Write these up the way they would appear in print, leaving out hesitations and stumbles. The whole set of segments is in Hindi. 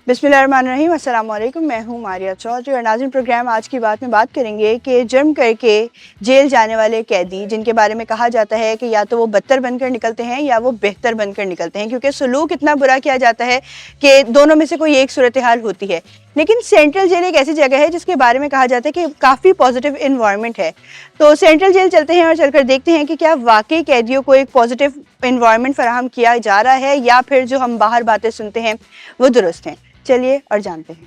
बिस्मिल्लाहिर्रहमानिर्रहीम, अस्सलाम वालेकुम। मैं हूँ मारिया चौधरी और नाज़रीन, प्रोग्राम आज की बात में बात करेंगे कि जुर्म करके जेल जाने वाले कैदी जिनके बारे में कहा जाता है कि या तो वो बदतर बनकर निकलते हैं या वो बेहतर बनकर निकलते हैं, क्योंकि सलूक इतना बुरा किया जाता है कि दोनों में से कोई एक सूरत हाल होती है। लेकिन सेंट्रल जेल एक ऐसी जगह है जिसके बारे में कहा जाता है कि काफ़ी पॉजिटिव इन्वायरमेंट है। तो सेंट्रल जेल चलते हैं और चलकर देखते हैं कि क्या वाकई कैदियों को एक पॉजिटिव इन्वायरमेंट फराहम किया जा रहा है या फिर जो हम बाहर बातें सुनते हैं वो दुरुस्त हैं। चलिए और जानते हैं।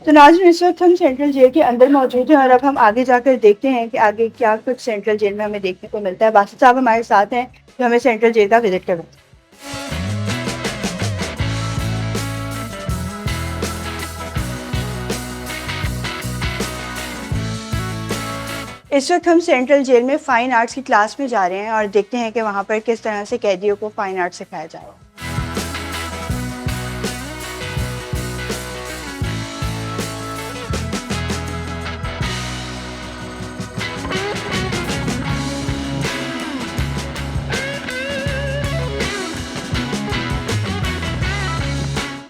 तो नाज़रीन, इस वक्त हम सेंट्रल जेल के अंदर मौजूद हैं और अब हम आगे जाकर देखते हैं कि आगे क्या कुछ सेंट्रल जेल में हमें देखने को मिलता है। बासित साहब हमारे साथ हैं जो हमें सेंट्रल जेल का विजिट करवाएं। इस वक्त हम सेंट्रल जेल में फ़ाइन आर्ट्स की क्लास में जा रहे हैं और देखते हैं कि वहाँ पर किस तरह से कैदियों को फ़ाइन आर्ट सिखाया जा रहा है।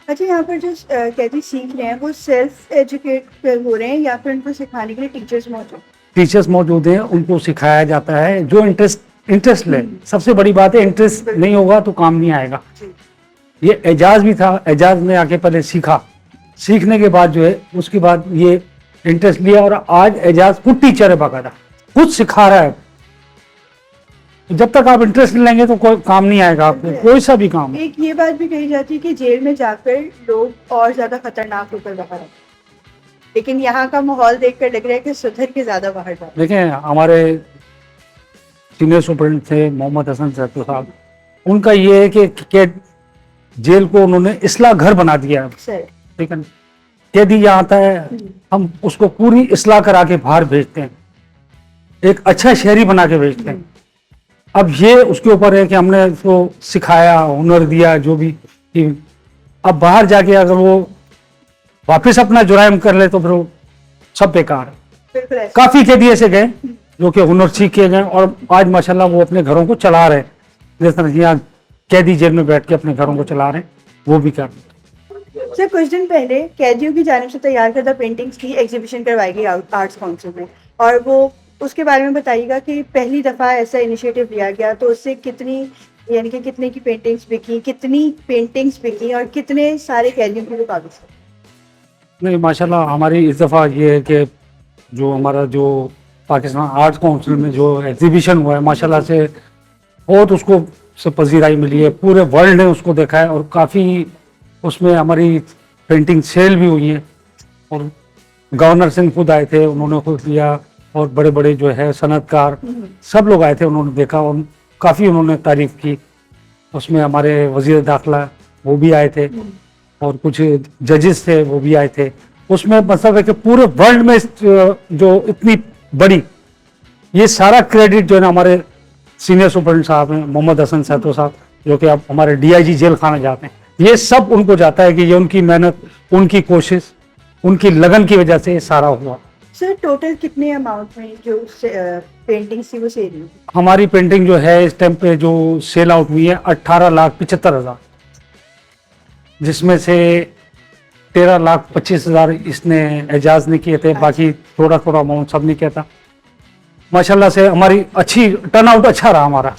अच्छा, यहाँ पर जो कैदी सीख रहे हैं वो सेल्फ एजुकेट हो रहे हैं या फिर उनको सिखाने के लिए टीचर्स मौजूद हैं, उनको सिखाया जाता है जो इंटरेस्ट ले। सबसे बड़ी बात है, इंटरेस्ट नहीं होगा तो काम नहीं आएगा। ये एजाज भी था, एजाज ने आके पहले सीखा, सीखने के बाद जो है उसके बाद ये इंटरेस्ट लिया और आज एजाज खुद टीचर है, बाकायदा खुद सिखा रहा है। जब तक आप इंटरेस्ट नहीं लेंगे तो कोई काम नहीं आएगा आपको, कोई सा भी काम। एक ये बात भी कही जाती है कि जेल में जाकर लोग और ज्यादा खतरनाक होकर बाहर आते हैं, लेकिन यहाँ का माहौल देखकर लग रहा है कि सुधर के ज्यादा बाहर जाते। देखें, हमारे सीनियर सुपरिटेंडेंट थे मोहम्मद हसन सैयद साहब, उनका ये है कि जेल को उन्होंने इस्लाह घर बना दिया है। ठीक है, कैदी यहाँ आता है, हम उसको पूरी इस्लाह करा के बाहर भेजते हैं, एक अच्छा शहरी बना के भेजते हैं। अब ये उसके ऊपर है कि हमने उसको सिखाया, हुनर दिया, जो भी कि अब बाहर जाके अगर वो वापस अपना जुराइम कर ले तो फिर वो सब बेकार है। काफी कैदी ऐसे गए जो कि हुनर सीख के गए और आज माशाल्लाह वो अपने घरों को चला रहे हैं। जिस तरह यहाँ कैदी जेल में बैठ के अपने घरों को चला रहे हैं, वो भी कर। सर, कुछ दिन पहले कैदियों की जानिब से तैयार करदा पेंटिंग्स की एग्जीबिशन करवाई गई आर्ट्स काउंसिल में, और वो उसके बारे में बताइएगा कि पहली दफ़ा ऐसा इनिशिएटिव लिया गया तो उससे कितनी, यानी कि कितने की पेंटिंग्स बिकी और कितने सारे कैदियों की काबिज है? नहीं, माशाल्लाह हमारी इस दफ़ा ये है कि जो हमारा जो पाकिस्तान आर्ट्स काउंसिल में जो एग्जीबिशन हुआ है, माशाल्लाह से बहुत उसको से पजीराई मिली है। पूरे वर्ल्ड ने उसको देखा है और काफ़ी उसमें हमारी पेंटिंग सेल भी हुई है और गवर्नर सिंह खुद आए थे, उन्होंने खुद लिया और बड़े बड़े जो है सनतकार सब लोग आए थे, उन्होंने देखा और काफ़ी उन्होंने तारीफ की। उसमें हमारे वजीर दाखिला वो भी आए थे और कुछ जजेस थे वो भी आए थे। उसमें मतलब है कि पूरे वर्ल्ड में जो इतनी बड़ी, ये सारा क्रेडिट जो है ना हमारे सीनियर सुपरिटेंडेंट साहब हैं मोहम्मद हसन सैयद साहब, जो कि अब हमारे DIG जेल खाना जाते हैं, ये सब उनको जाता है कि ये उनकी मेहनत, उनकी कोशिश, उनकी लगन की वजह से ये सारा हुआ। सर, टोटल कितने अमाउंट में जो पेंटिंग थी वो सेल हुई? हमारी पेंटिंग जो है इस टाइम पे जो सेल आउट हुई है 18,75,000, जिसमें से 13,25,000 इसने एजाज ने किए थे, बाकी थोड़ा थोड़ा अमाउंट सब ने किया था। माशाल्लाह से हमारी अच्छी टर्नआउट अच्छा रहा हमारा।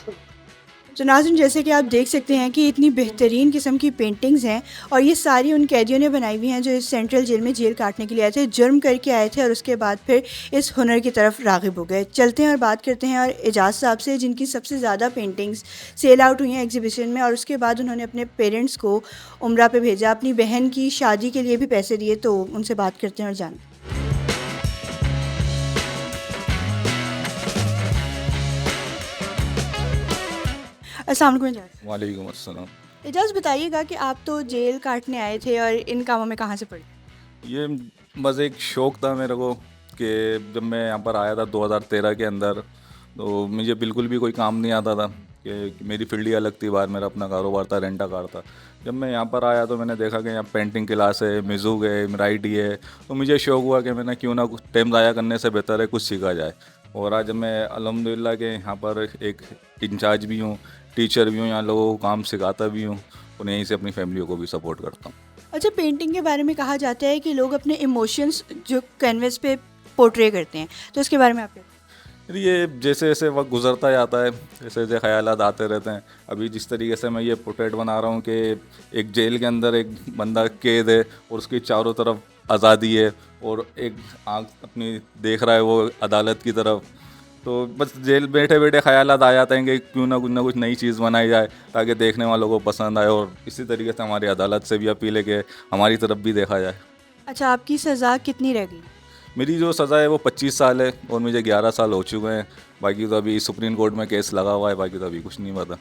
तो नाज़रीन, जैसे कि आप देख सकते हैं कि इतनी बेहतरीन किस्म की पेंटिंग्स हैं और ये सारी उन कैदियों ने बनाई हुई हैं जो इस सेंट्रल जेल में जेल काटने के लिए आए थे, जुर्म करके आए थे और उसके बाद फिर इस हुनर की तरफ राग़िब हो गए। चलते हैं और बात करते हैं और एजाज साहब से, जिनकी सबसे ज़्यादा पेंटिंग्स सेल आउट हुई हैं एग्जीबिशन में और उसके बाद उन्होंने अपने पेरेंट्स को उम्रा पे भेजा, अपनी बहन की शादी के लिए भी पैसे दिए। तो उनसे बात करते हैं और जानते हैं। अस्सलाम वालेकुम अस्सलाम। एजाज, बताइएगा कि आप तो जेल काटने आए थे और इन कामों में कहाँ से पड़े? ये बस एक शौक़ था मेरे को कि जब मैं यहाँ पर आया था 2013 के अंदर, तो मुझे बिल्कुल भी कोई काम नहीं आता था कि मेरी फील्ड ही अलग थी, बाहर मेरा अपना कारोबार था, रेंटा कार था। जब मैं यहाँ पर आया तो मैंने देखा कि यहाँ पेंटिंग क्लास है, मिज़ूक है, एम्ब्रॉयडरी है, तो मुझे शौक़ हुआ कि मैंने क्यों ना कुछ टाइम ज़ाया करने से बेहतर है कुछ सीखा जाए। और आज मैं अल्हम्दुलिल्लाह के यहाँ पर एक इंचार्ज भी हूँ, टीचर भी हूँ, यहाँ लोगों को काम सिखाता भी हूँ और यहीं से अपनी फैमिली को भी सपोर्ट करता हूँ। अच्छा, पेंटिंग के बारे में कहा जाता है कि लोग अपने इमोशंस जो कैनवस पे पोर्ट्रे करते हैं, तो इसके बारे में आप क्या? ये जैसे जैसे वक्त गुजरता जाता है जैसे जैसे ख्यालात आते रहते हैं। अभी जिस तरीके से मैं ये पोर्ट्रेट बना रहा हूँ कि एक जेल के अंदर एक बंदा कैद है और उसकी चारों तरफ आज़ादी है और एक आँख अपनी देख रहा है वो अदालत की तरफ, तो बस जेल बैठे बैठे ख्यालात आ जाते हैं कि क्यों ना कुछ नई चीज़ बनाई जाए ताकि देखने वालों को पसंद आए। और इसी तरीके से हमारी अदालत से भी अपील है कि हमारी तरफ भी देखा जाए। अच्छा, आपकी सज़ा कितनी रह गई? मेरी जो सज़ा है वो 25 साल है और मुझे 11 साल हो चुके हैं। बाकी तो अभी सुप्रीम कोर्ट में केस लगा हुआ है, बाकी तो अभी कुछ नहीं पता।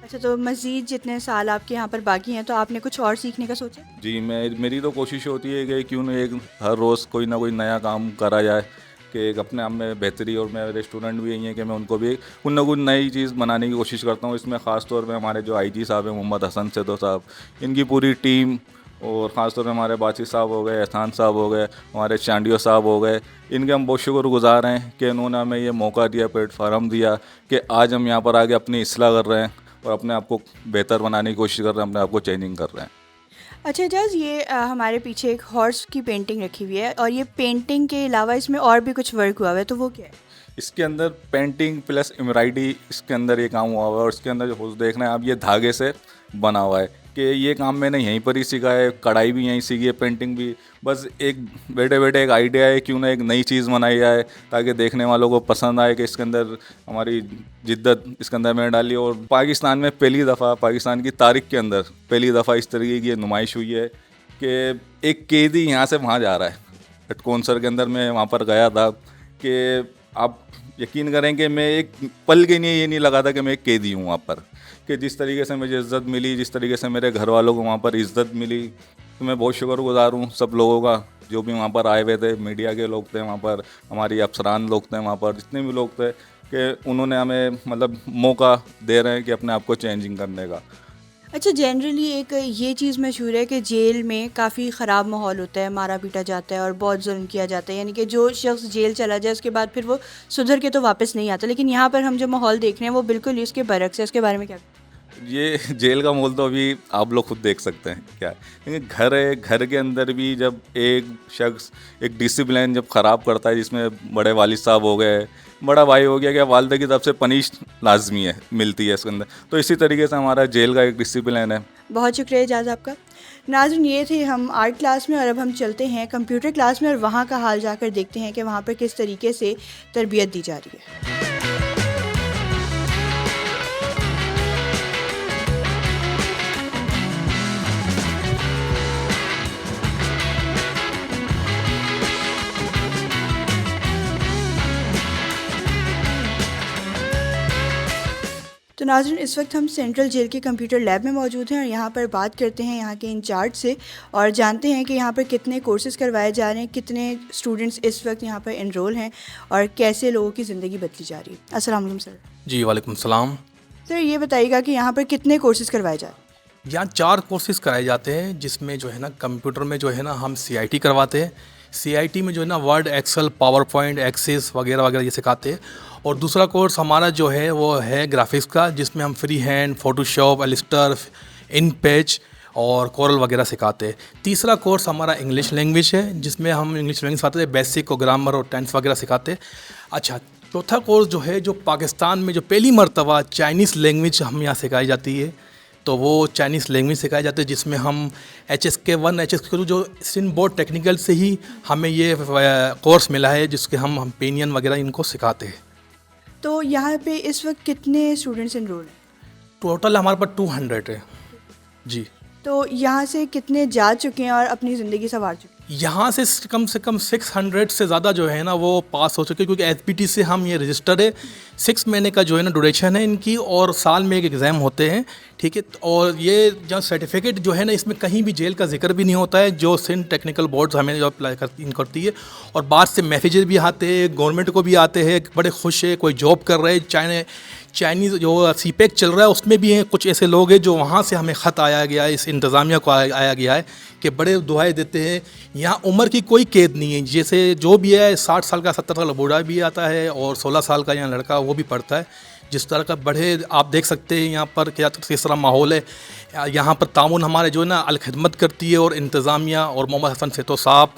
अच्छा, तो मज़ीद जितने साल आपके यहाँ पर बाकी हैं, तो आपने कुछ और सीखने का सोचा? जी, मेरी तो कोशिश होती है कि क्यों ना एक हर रोज़ कोई ना कोई नया काम करा जाए कि एक अपने आप में बेहतरी। और मेरे स्टूडेंट भी यही हैं कि मैं उनको भी कुछ ना कुछ नई चीज़ बनाने की कोशिश करता हूँ। इसमें ख़ास तौर पे हमारे जो आईजी साहब हैं मोहम्मद हसन सेदो साहब, इनकी पूरी टीम, और ख़ास तौर पे हमारे बाची साहब हो गए, एहसान साहब हो गए, हमारे चांडियो साहब हो गए, इनके हम बहुत शुक्रगुज़ार हैं कि इन्होंने हमें ये मौका दिया, प्लेटफार्म दिया कि आज हम यहाँ पर आके अपनी इस्लाह कर रहे हैं और अपने आप को बेहतर बनाने की कोशिश कर रहे हैं, अपने आप को चेंजिंग कर रहे हैं। अच्छा एजाज, ये हमारे पीछे एक हॉर्स की पेंटिंग रखी हुई है और ये पेंटिंग के अलावा इसमें और भी कुछ वर्क हुआ हुआ है, तो वो क्या है? इसके अंदर पेंटिंग प्लस एम्ब्रॉयडरी इसके अंदर ये काम हुआ हुआ है और इसके अंदर जो हॉर्स देख रहे हैं आप, ये धागे से बना हुआ है कि ये काम मैंने यहीं पर ही सीखा है, कढ़ाई भी यहीं सीखी है, पेंटिंग भी। बस एक बैठे बैठे एक आइडिया है क्यों ना एक नई चीज़ बनाई जाए ताकि देखने वालों को पसंद आए कि इसके अंदर हमारी जिद्दत इसके अंदर मैंने डाली। और पाकिस्तान में पहली दफ़ा, पाकिस्तान की तारीख के अंदर पहली दफ़ा इस तरीके की नुमाइश हुई है कि एक कैदी यहाँ से वहाँ जा रहा है। हेडकोनसर के अंदर मैं वहाँ पर गया था कि आप यकीन करें कि मैं एक पल के लिए ये नहीं लगा था कि मैं एक कैदी हूँ वहाँ पर, कि जिस तरीके से मुझे इज़्ज़त मिली, जिस तरीके से मेरे घर वालों को वहाँ पर इज़्ज़त मिली, तो मैं बहुत शुक्रगुज़ार हूँ सब लोगों का जो भी वहाँ पर आए हुए थे। मीडिया के लोग थे वहाँ पर, हमारी अफसरान लोग थे वहाँ पर, जितने भी लोग थे कि उन्होंने हमें मतलब मौका दे रहे हैं कि अपने आप को चेंजिंग करने का। अच्छा, जनरली एक ये चीज़ मशहूर है कि जेल में काफ़ी ख़राब माहौल होता है, मारा पीटा जाता है और बहुत जुल्म किया जाता है, यानी कि जो शख्स जेल चला जाए उसके बाद फिर वो सुधर के तो वापस नहीं आता। लेकिन यहाँ पर हम जो माहौल देख रहे हैं वो बिल्कुल ही उसके बरक्स है। इसके बारे में क्या? ये जेल का माहौल तो अभी आप लोग खुद देख सकते हैं क्या है, लेकिन घर है, घर के अंदर भी जब एक शख्स एक डिसिप्लिन जब ख़राब करता है, जिसमें बड़े वालिद साहब हो गए, बड़ा भाई हो गया, क्या वालिद की तरफ से पनिश लाजमी है, मिलती है इसके अंदर। तो इसी तरीके से हमारा जेल का एक डिसिप्लिन है। बहुत शुक्रिया एजाज़ आपका। नाज़रीन, ये थे हम आर्ट क्लास में और अब हम चलते हैं कंप्यूटर क्लास में और वहाँ का हाल जाकर देखते हैं कि वहाँ पर किस तरीके से तरबियत दी जा रही है। तो नाज़रीन, इस वक्त हम सेंट्रल जेल के कंप्यूटर लैब में मौजूद हैं और यहाँ पर बात करते हैं यहाँ के इंचार्ज से और जानते हैं कि यहाँ पर कितने कोर्सेज़ करवाए जा रहे हैं, कितने स्टूडेंट्स इस वक्त यहाँ पर इनरोल हैं और कैसे लोगों की ज़िंदगी बदली जा रही है। अस्सलाम वालेकुम सर। जी वालेकुम सलाम। सर, ये बताइएगा कि यहाँ पर कितने कोर्सेज़ करवाए जा रहे हैं? यहाँ 4 कोर्सेज़ कराए जाते हैं, जिसमें जो है ना कंप्यूटर में जो है ना हम CIT करवाते हैं। CIT में जो है ना Word, Excel, PowerPoint, Access वगैरह वगैरह ये सिखाते हैं। और दूसरा कोर्स हमारा जो है वो है ग्राफिक्स का, जिसमें हम free hand, Photoshop, Illustrator, InPage और कोरल वगैरह सिखाते हैं। तीसरा कोर्स हमारा इंग्लिश लैंग्वेज है, जिसमें हम इंग्लिश लैंग्वेज सिखाते हैं, बेसिक और ग्रामर और टेंस वगैरह सिखाते हैं। अच्छा, चौथा कोर्स जो है जो पाकिस्तान में जो पहली मर्तबा चाइनीज़ लैंग्वेज हम यहाँ सिखाई जाती है, तो वो चाइनीज़ लैंग्वेज सिखाई जाती है, जिसमें हम HSK1 HSK2 जो सिंध बोर्ड टेक्निकल से ही हमें ये कोर्स मिला है, जिसके हम पेनियन वगैरह इनको सिखाते हैं। तो यहाँ पे इस वक्त कितने स्टूडेंट्स इनरोल हैं? टोटल हमारे पास 200 है जी। तो यहाँ से कितने जा चुके हैं और अपनी ज़िंदगी संवार चुके हैं? यहाँ से कम 600 से ज़्यादा जो है ना वो पास हो चुके हैं, क्योंकि SBT से हम ये रजिस्टर्ड है। 6 महीने का जो है ना ड्यूरेशन है इनकी और साल में एक एग्ज़ाम होते हैं, ठीक है। और ये जो सर्टिफिकेट जो है ना इसमें कहीं भी जेल का जिक्र भी नहीं होता है, जो सिंध टेक्निकल बोर्ड हमें जो अप्लाई करती है। और बाद से मैसेजेस भी आते हैं, गवर्नमेंट को भी आते हैं, बड़े खुश है, कोई जॉब कर रहे हैं, चाइनीज़ जो सीपेक चल रहा है उसमें भी हैं कुछ ऐसे लोग हैं जो वहाँ से हमें ख़त आया गया है, इस इंतज़ामिया को आया गया है कि बड़े दुआएं देते हैं। यहाँ उम्र की कोई कैद नहीं है, जैसे जो भी है 60 साल का 70 साल का बूढ़ा भी आता है और 16 साल का यहाँ लड़का वो भी पढ़ता है। जिस तरह का बड़े आप देख सकते हैं यहाँ पर क्या किस तरह माहौल है। यहाँ पर ताउन हमारे जो है ना अलखिदमत करती है, और इंतज़ामिया और मोहम्मद हसन सेतो साहब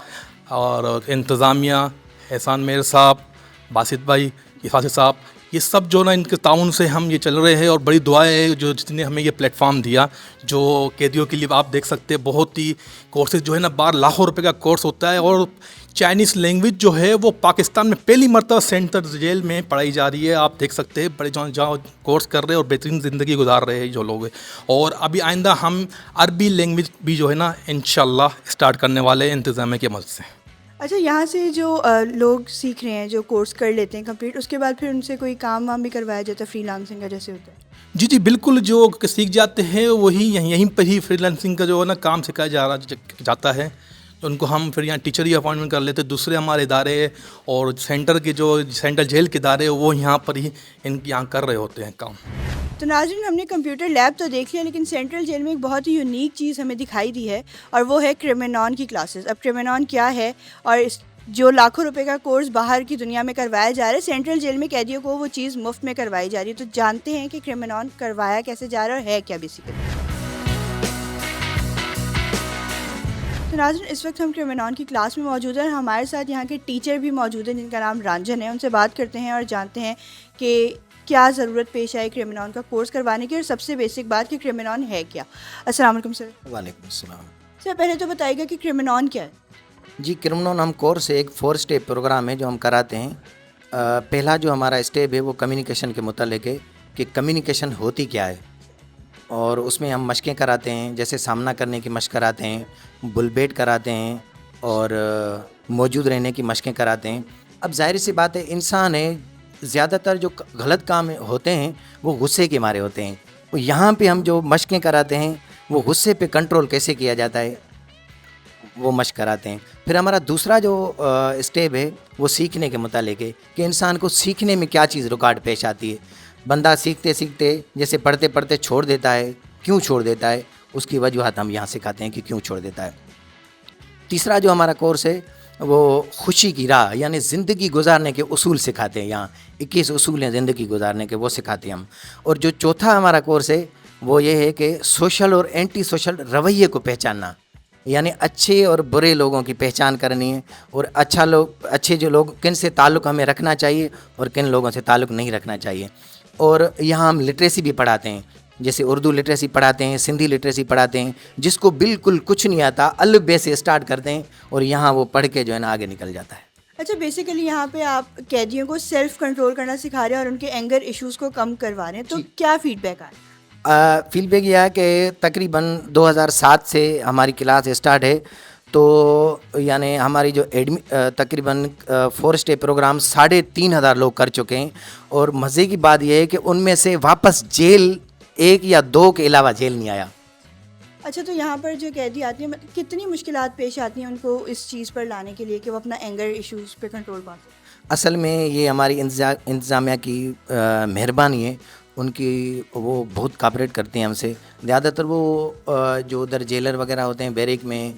और इंतज़ामिया, एहसान मेर साहब, बासित भाई, इफासी साहब, ये सब जो ना इनके ताउन से हम ये चल रहे हैं। और बड़ी दुआएं है जो जितने हमें ये प्लेटफॉर्म दिया, जो कैदियों के लिए आप देख सकते हैं बहुत ही कोर्सेज जो है ना 12 लाखों रुपए का कोर्स होता है। और चाइनीज़ लैंग्वेज जो है वो पाकिस्तान में पहली मरतबा सेंट्रल जेल में पढ़ाई जा रही है। आप देख सकते हैं बड़े जहाँ कोर्स कर रहे हैं और बेहतरीन ज़िंदगी गुजार रहे हैं जो लोग हैं। और अभी आइंदा हम अरबी लैंग्वेज भी जो है ना इंशाल्लाह स्टार्ट करने वाले हैं इंतज़ामिया की मदद से। अच्छा, यहाँ से जो लोग सीख रहे हैं, जो कोर्स कर लेते हैं कंप्लीट, उसके बाद फिर उनसे कोई काम वाम भी करवाया जाता है फ्रीलांसिंग का जैसे होता है? जी जी बिल्कुल, जो सीख जाते हैं वही यहीं पर ही फ्रीलांसिंग का जो है ना काम सिखाया जाता है। तो उनको हम फिर यहाँ टीचर ही अपॉइंटमेंट कर लेते हैं। दूसरे हमारे इदारे और सेंटर के जो सेंट्रल जेल के इदारे वो यहाँ पर ही यहाँ कर रहे होते हैं काम। तो नाज़रीन, हमने कंप्यूटर लैब तो देख लिया, लेकिन सेंट्रल जेल में एक बहुत ही यूनिक चीज़ हमें दिखाई दी है, और वो है क्रिमिनॉन की क्लासेस। अब क्रिमिनॉन क्या है, और इस जो लाखों रुपए का कोर्स बाहर की दुनिया में करवाया जा रहा है, सेंट्रल जेल में कैदियों को वो चीज़ मुफ्त में करवाई जा रही है। तो जानते हैं कि क्रिमिनॉन करवाया कैसे जा रहा है और है क्या बेसिकली। तो नाज़रीन, इस वक्त हम क्रिमिनॉन की क्लास में मौजूद हैं। हमारे साथ यहाँ के टीचर भी मौजूद हैं जिनका नाम रंजन है। उनसे बात करते हैं और जानते हैं कि क्या ज़रूरत पेश आई क्रिमिनॉन का कोर्स करवाने की, और सबसे बेसिक बात कि क्रिमिनॉन है क्या। अस्सलाम वालेकुम सर। वालेकुम अस्सलाम। सर, पहले तो बताइएगा कि क्रिमिनॉन क्या है। जी, क्रिमिनॉन हम कोर्स है, एक 4 स्टेप प्रोग्राम है जो हम कराते हैं। पहला जो हमारा स्टेप है वो कम्युनिकेशन के मुतालिक है कि कम्युनिकेशन होती क्या है, और उसमें हम मशक़ें कराते हैं, जैसे सामना करने की मशक़ कराते हैं, बुलबेट कराते हैं, और मौजूद रहने की मशक़ें कराते हैं। अब ज़ाहिर सी बात है, इंसान है, ज़्यादातर जो गलत काम होते हैं वो गुस्से के मारे होते हैं। तो यहाँ पे हम जो मशक़ें कराते हैं वो गुस्से पे कंट्रोल कैसे किया जाता है वो मशक़ कराते हैं। फिर हमारा दूसरा जो स्टेप है वो सीखने के मुतालिक है कि इंसान को सीखने में क्या चीज़ रुकावट पेश आती है। बंदा सीखते सीखते जैसे पढ़ते पढ़ते छोड़ देता है, क्यों छोड़ देता है, उसकी वजूहत हम यहाँ सिखाते हैं कि क्यों छोड़ देता है। तीसरा जो हमारा कोर्स है वो खुशी की राह यानी ज़िंदगी गुजारने के उसूल सिखाते हैं। यहाँ 21 उसूल हैं ज़िंदगी गुजारने के, वो सिखाते हैं हम। और जो चौथा हमारा कोर्स है वो ये है कि सोशल और एंटी सोशल रवैये को पहचानना, यानी अच्छे और बुरे लोगों की पहचान करनी है, और अच्छे जो लोग किन से ताल्लुक़ हमें रखना चाहिए और किन लोगों से ताल्लुक़ नहीं रखना चाहिए। और यहाँ हम लिटरेसी भी पढ़ाते हैं, जैसे उर्दू लिटरेसी पढ़ाते हैं, सिंधी लिटरेसी पढ़ाते हैं। जिसको बिल्कुल कुछ नहीं आता अल्फ बे से स्टार्ट करते हैं, और यहाँ वो पढ़ के जो है ना आगे निकल जाता है। अच्छा, बेसिकली यहाँ पे आप कैदियों को सेल्फ कंट्रोल करना सिखा रहे हैं और उनके एंगर इश्यूज़ को कम करवा रहे हैं, तो क्या फीडबैक आ रहा है? फीडबैक यह है कि तकरीबन 2007 से हमारी क्लास स्टार्ट है, तो यानी हमारी जो तकरीबन 4 स्टेप प्रोग्राम 3,500 लोग कर चुके हैं। और मज़े की बात यह है कि उनमें से वापस जेल 1 या 2 के अलावा जेल नहीं आया। अच्छा, तो यहाँ पर जो कैदी आती हैं, कितनी मुश्किलात पेश आती हैं उनको इस चीज़ पर लाने के लिए कि वो अपना एंगर इश्यूज़ पे कंट्रोल पा सकें? असल में ये हमारी इंतज़ामिया की मेहरबानी है, उनकी वो बहुत कापरेट करते हैं हमसे। ज़्यादातर वो जो उधर जेलर वगैरह होते हैं बैरिक में,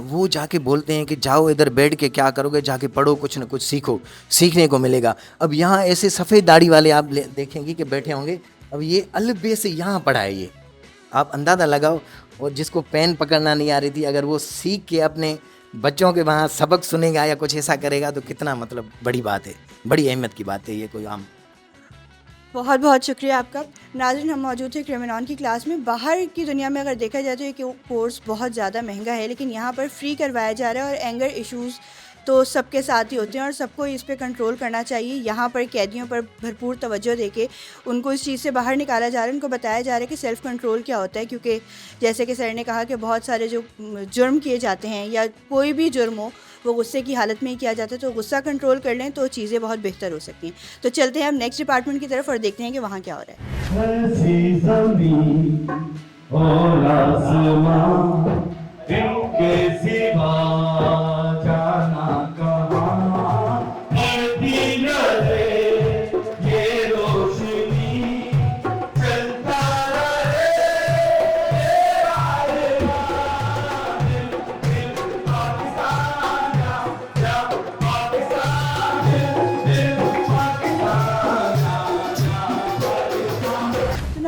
वो जाके बोलते हैं कि जाओ इधर बैठ के क्या करोगे, जाके पढ़ो, कुछ ना कुछ सीखो, सीखने को मिलेगा। अब यहाँ ऐसे सफ़ेद दाढ़ी वाले आप देखेंगे कि बैठे होंगे। अब ये अल्फ बे से यहाँ पढ़ा है, ये आप अंदाज़ा लगाओ। और जिसको पेन पकड़ना नहीं आ रही थी, अगर वो सीख के अपने बच्चों के वहाँ सबक सुनेगा या कुछ ऐसा करेगा तो कितना मतलब बड़ी बात है, बड़ी अहमियत की बात है ये कोई आम। बहुत बहुत शुक्रिया आपका। नाज़रीन, हम मौजूद थे क्रिमिनॉन की क्लास में। बाहर की दुनिया में अगर देखा जाए तो ये कोर्स बहुत ज़्यादा महंगा है, लेकिन यहाँ पर फ्री करवाया जा रहा है, और एंगर इश्यूज़ तो सबके साथ ही होते हैं और सबको इस पे कंट्रोल करना चाहिए। यहाँ पर कैदियों पर भरपूर तवज्जो देके उनको इस चीज़ से बाहर निकाला जा रहा है, उनको बताया जा रहा है कि सेल्फ़ कंट्रोल क्या होता है। क्योंकि जैसे कि सर ने कहा कि बहुत सारे जो जुर्म किए जाते हैं या कोई भी जुर्म हो वो गुस्से की हालत में ही किया जाता है, तो गुस्सा कंट्रोल कर लें तो चीज़ें बहुत बेहतर हो सकती हैं। तो चलते हैं हम नेक्स्ट डिपार्टमेंट की तरफ और देखते हैं कि वहाँ क्या हो रहा है।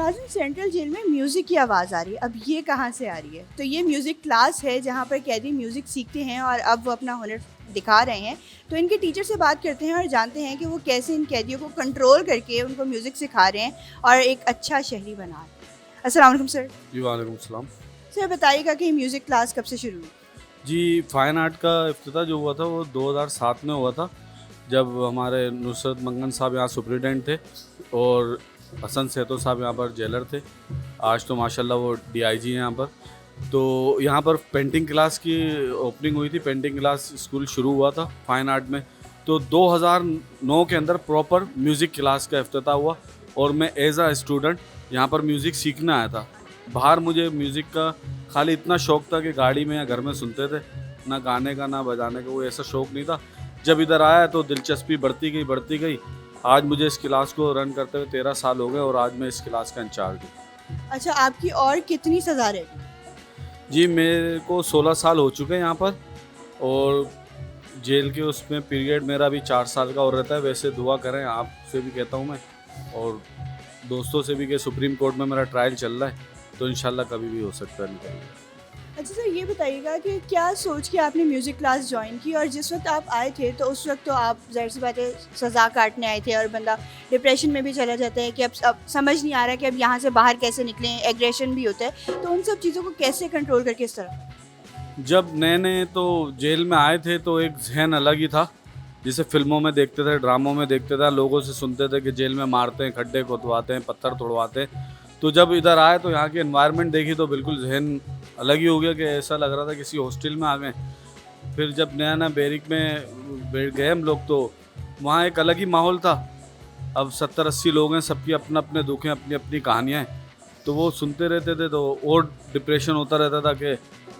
नाज़रीन, सेंट्रल जेल में म्यूज़िक की आवाज़ आ रही है, अब ये कहाँ से आ रही है? तो ये म्यूज़िक क्लास है जहाँ पर कैदी म्यूज़िक सीखते हैं और अब वो अपना हुनर दिखा रहे हैं। तो इनके टीचर से बात करते हैं और जानते हैं कि वो कैसे इन कैदियों को कंट्रोल करके उनको म्यूज़िक सिखा रहे हैं और एक अच्छा शहरी बना रहे हैं। अस्सलाम वालेकुम सर। जी वालेकुम सलाम। सर बताइएगा कि म्यूज़िक क्लास कब से शुरू हुई? जी, फ़ाइन आर्ट का इफ्तिताह जो हुआ था वो 2007 में हुआ था, जब हमारे नुसरत मंगन साहब यहाँ सुपरिटेंडेंट थे और हसन सेतो साहब यहाँ पर जेलर थे। आज तो माशाल्लाह वो डीआईजी हैं यहाँ पर। तो यहाँ पर पेंटिंग क्लास की ओपनिंग हुई थी, पेंटिंग क्लास स्कूल शुरू हुआ था फ़ाइन आर्ट में। तो 2009 के अंदर प्रॉपर म्यूज़िक क्लास का इफ्तिताह हुआ और मैं एज़ आ स्टूडेंट यहाँ पर म्यूज़िक सीखने आया था। बाहर मुझे म्यूज़िक का खाली इतना शौक़ था कि गाड़ी में या घर में सुनते थे, ना गाने का ना बजाने का, वो ऐसा शौक़ नहीं था। जब इधर आया तो दिलचस्पी बढ़ती गई। आज मुझे इस क्लास को रन करते हुए 13 साल हो गए और आज मैं इस क्लास का इंचार्ज हूँ। अच्छा, आपकी और कितनी सज़ा रहेगी? जी, मेरे को 16 साल हो चुके हैं यहाँ पर और जेल के उसमें पीरियड मेरा भी 4 साल का और रहता है। वैसे दुआ करें, आपसे भी कहता हूँ मैं और दोस्तों से भी कि सुप्रीम कोर्ट में मेरा ट्रायल चल रहा है, तो इंशाल्लाह कभी भी हो सकता है निकल। अच्छा सर, ये बताइएगा कि क्या सोच के आपने म्यूज़िक क्लास ज्वाइन की और जिस वक्त आप आए थे तो उस वक्त तो आप ज़ाहिर सी बात है सज़ा काटने आए थे और बंदा डिप्रेशन में भी चला जाता है कि अब समझ नहीं आ रहा कि अब यहाँ से बाहर कैसे निकलें, एग्रेशन भी होता है, तो उन सब चीज़ों को कैसे कंट्रोल करके इस तरह? जब नए तो जेल में आए थे तो एक जहन अलग ही था, जिसे फिल्मों में देखते थे, ड्रामों में देखते थे, लोगों से सुनते थे कि जेल में मारते हैं, खड्डे खोदवाते हैं, पत्थर तोड़वाते हैं। तो जब इधर आए तो यहाँ की एनवायरनमेंट देखी तो बिल्कुल जहन अलग ही हो गया कि ऐसा लग रहा था किसी हॉस्टल में आ गए। फिर जब नया बैरिक में बैठ गए हम लोग तो वहाँ एक अलग ही माहौल था। अब 70-80 लोग हैं, सबकी अपने अपने दुख हैं, अपनी अपनी कहानियाँ हैं, तो वो सुनते रहते थे तो और डिप्रेशन होता रहता था कि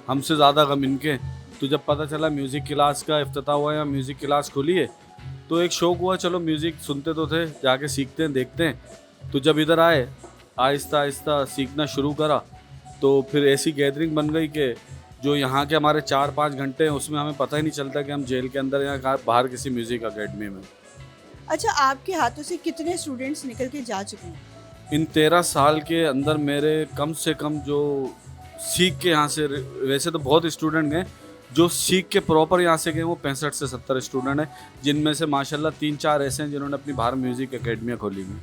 हमसे ज़्यादा गम इनके। तो जब पता चला म्यूज़िक क्लास का इफ्तिताह हुआ या म्यूज़िक क्लास खुली है तो एक शौक़ हुआ, चलो म्यूज़िक सुनते तो थे, जाके सीखते हैं, देखते हैं। तो जब इधर आए आहिस्ता आहिस्ता सीखना शुरू करा तो फिर ऐसी गैदरिंग बन गई कि जो यहाँ के हमारे 4-5 घंटे हैं उसमें हमें पता ही नहीं चलता कि हम जेल के अंदर या बाहर किसी म्यूज़िक अकेडमी में। अच्छा, आपके हाथों से कितने स्टूडेंट्स निकल के जा चुके हैं? इन 13 साल के अंदर मेरे कम से कम जो सीख के यहाँ से, वैसे तो बहुत स्टूडेंट गए, जो सीख के प्रॉपर यहाँ से गए वो 65 से 70 स्टूडेंट हैं, जिनमें से माशाल्लाह 3-4 ऐसे हैं जिन्होंने अपनी बाहर म्यूज़िक अकेडमियाँ खोली हुई।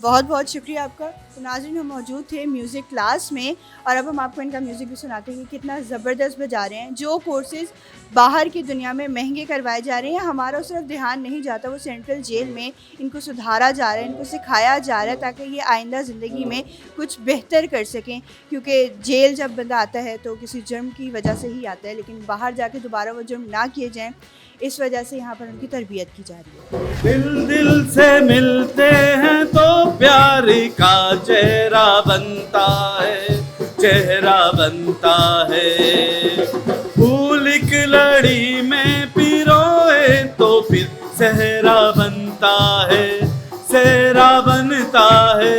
बहुत बहुत शुक्रिया आपका। तो नाज़रीन, हम मौजूद थे म्यूज़िक क्लास में और अब हम आपको इनका म्यूज़िक भी सुनाते हैं कि कितना ज़बरदस्त बजा रहे हैं। जो कोर्सेज़ बाहर की दुनिया में महंगे करवाए जा रहे हैं, हमारा उस तरफ ध्यान नहीं जाता, वो सेंट्रल जेल में इनको सुधारा जा रहा है, इनको सिखाया जा रहा है ताकि ये आइंदा ज़िंदगी में कुछ बेहतर कर सकें। क्योंकि जेल जब बंदा आता है तो किसी जुर्म की वजह से ही आता है, लेकिन बाहर जाके दोबारा वो जुर्म ना किए जाएँ, इस वजह से यहाँ पर उनकी तरबियत की जा रही है। दिल दिल से मिलते हैं तो प्यार का चेहरा बनता है, चेहरा बनता है। फूल की लड़ी में पिरोए तो फिर सहरा बनता है, सहरा बनता है।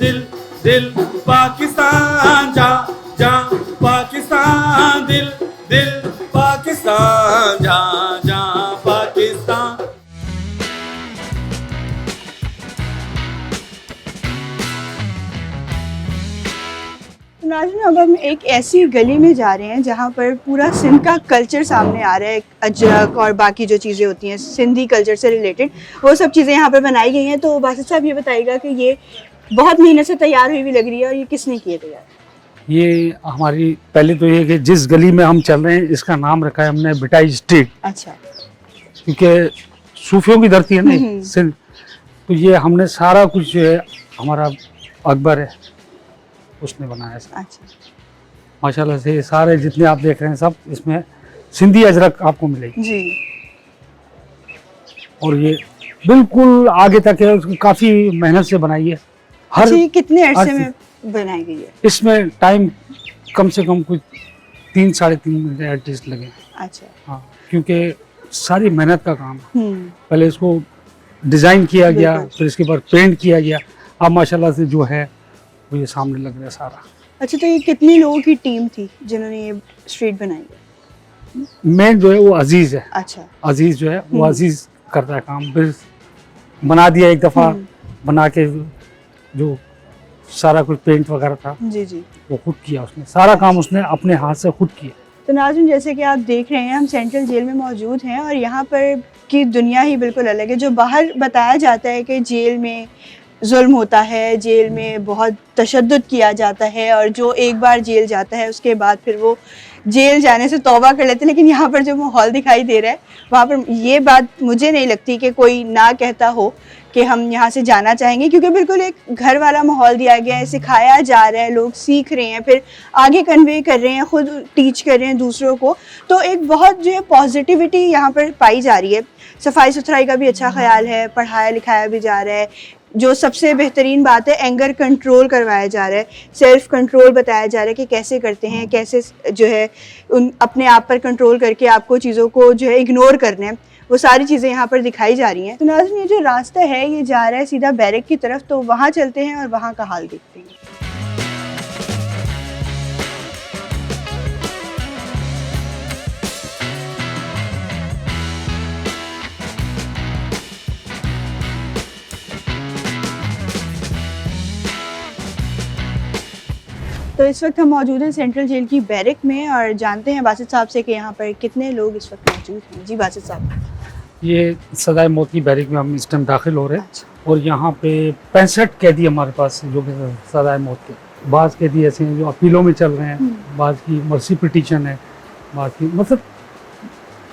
दिल दिल पाकिस्तान जा जा पाकिस्तान, दिल दिल पाकिस्तान जा जा पाकिस्तान। नाज़रीन, अब हम एक ऐसी गली में जा रहे हैं जहाँ पर पूरा सिंध का कल्चर सामने आ रहा है। अजरक और बाकी जो चीज़ें होती हैं सिंधी कल्चर से रिलेटेड, वो सब चीज़ें यहाँ पर बनाई गई हैं। तो बासित साहब ये बताइएगा कि ये बहुत मेहनत से तैयार हुई भी लग रही है और ये किसने किए तैयार? ये हमारी पहले तो ये कि जिस गली में हम चल रहे हैं इसका नाम रखा है हमने बिटाई स्ट्रीट, अच्छा, क्योंकि सूफियों की धरती है ना सिंध। तो ये हमने सारा कुछ जो है, हमारा अकबर है उसने बनाया है। अच्छा, माशाल्लाह से सारे जितने आप देख रहे हैं सब इसमें सिंधी अजरक आपको मिलेगी जी। और ये बिल्कुल आगे तक है, उसको काफ़ी मेहनत से बनाई है। अच्छा, ये कितने अरसे हर- में बनाई गई है? इसमें टाइम कम से कम कुछ 3-3.5 मिनट एटलीस्ट लगे। अच्छा, हाँ, क्योंकि सारी मेहनत का काम है। पहले इसको डिज़ाइन किया गया, बिल्कुल। फिर इसके बाद पेंट किया गया, अब माशाल्लाह से जो है वो ये सामने लग रहा है सारा। अच्छा, तो ये कितने लोगों की टीम थी जिन्होंने ये स्ट्रीट बनाई है? मेन जो है वो अजीज़ है। अच्छा, अजीज़ जो है वो अजीज़ करता है काम। फिर बना दिया एक दफ़ा, बना के जो सारा कुछ पेंट वगैरह था जी जी। वो खुद किया उसने, सारा काम उसने अपने हाथ से खुद किया। तो नाज़रीन, जैसे कि आप देख रहे हैं हम सेंट्रल जेल में मौजूद हैं और यहाँ पर की दुनिया ही बिल्कुल अलग है। जो बाहर बताया जाता है कि जेल में जुल्म होता है, जेल में बहुत तशद्दुद किया जाता है और जो एक बार जेल जाता है उसके बाद फिर वो जेल जाने से तौबा कर लेते हैं, लेकिन यहाँ पर जो माहौल दिखाई दे रहा है वहाँ पर ये बात मुझे नहीं लगती कि कोई ना कहता हो कि हम यहाँ से जाना चाहेंगे, क्योंकि बिल्कुल एक घर वाला माहौल दिया गया है, सिखाया जा रहा है, लोग सीख रहे हैं, फिर आगे कन्वे कर रहे हैं, खुद टीच कर रहे हैं दूसरों को। तो एक बहुत जो है पॉजिटिविटी यहाँ पर पाई जा रही है। सफाई सुथराई का भी अच्छा ख्याल है, पढ़ाया लिखाया भी जा रहा है। जो सबसे बेहतरीन बात है, एंगर कंट्रोल करवाया जा रहा है, सेल्फ कंट्रोल बताया जा रहा है कि कैसे करते हैं, कैसे जो है उन अपने आप पर कंट्रोल करके आपको चीज़ों को जो है इग्नोर करना है, वो सारी चीज़ें यहाँ पर दिखाई जा रही हैं। तो नाज़रीन, ये जो रास्ता है ये जा रहा है सीधा बैरक की तरफ, तो वहाँ चलते हैं और वहाँ का हाल देखते हैं। तो इस वक्त हम मौजूद हैं सेंट्रल जेल की बैरक में और जानते हैं बासित साहब से कि यहाँ पर कितने लोग इस वक्त मौजूद हैं। जी बासित साहब। ये सजाए मौत की बैरक में हम इस टाइम दाखिल हो रहे हैं अच्छा। और यहाँ पे 65 कैदी हमारे पास हैं जो कि सजाए मौत के। बाज़ कैदी ऐसे हैं जो अपीलों में चल रहे हैं, बाज़ की मर्सी पिटीशन है, बाज़ की मतलब